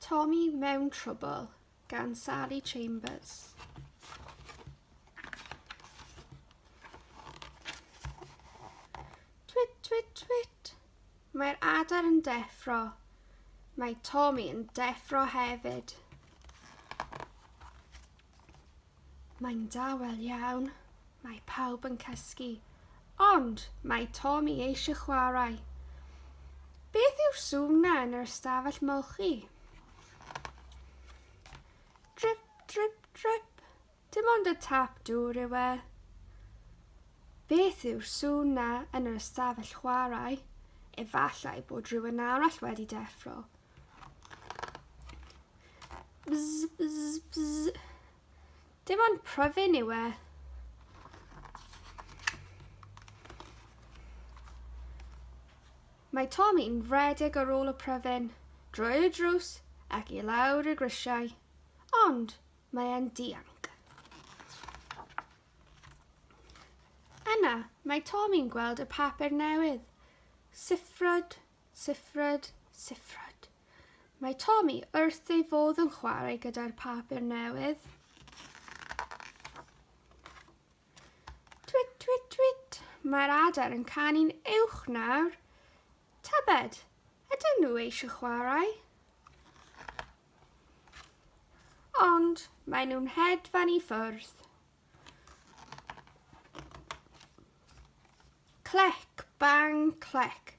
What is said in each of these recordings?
Tomi mewn trwbwl gan Sally Chambers. Twit, twit, twit. Mae'r adar yn deffro. Mae Tomi yn deffro hefyd. Mae'n dawel iawn. Mae pawb yn cysgu. Ond mae Tomi eisiau chwarae. Beth yw'r sŵn na yn yr ystafell molchi? Drip, drip, drip. Dim ond y tap dŵr yw e. Beth yw'r sŵn na yn yr ystafell chwarae? Efallai bod rhywun arall wedi deffro. Bzz, bzz, bzz. Dim ond pryfyn yw e. Mae Tomi'n rhedeg ar ôl y pryfyn, drwy y drws ac i lawr y grisiau, ond mae e'n dianc. Yna, mae Tomi'n gweld y papur newydd. Siffryd, siffryd, siffryd. Mae Tomi wrth ei fodd yn chwarae gyda'r papur newydd. Twit, twit, twit. Mae'r adar yn canu'n uwch nawr. Tybed, ydyn nhw eisiau chwarae? Ond maen nhw'n hedfan i ffwrdd. Clec, bang, clec.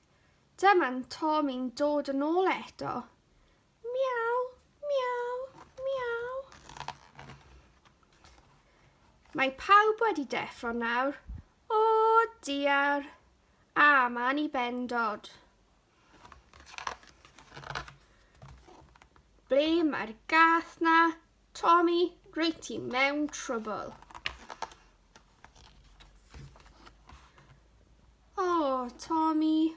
Dyma'n Tomi'n dod yn ôl eto. Miaw, miaw, miaw. Mae pawb wedi deffro nawr. O, diar. A ma'n i bendod. Ble mae'r gath na? Tomi, rwyt ti mewn trwbwl. O, Tomi.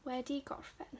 Wedi gorffen.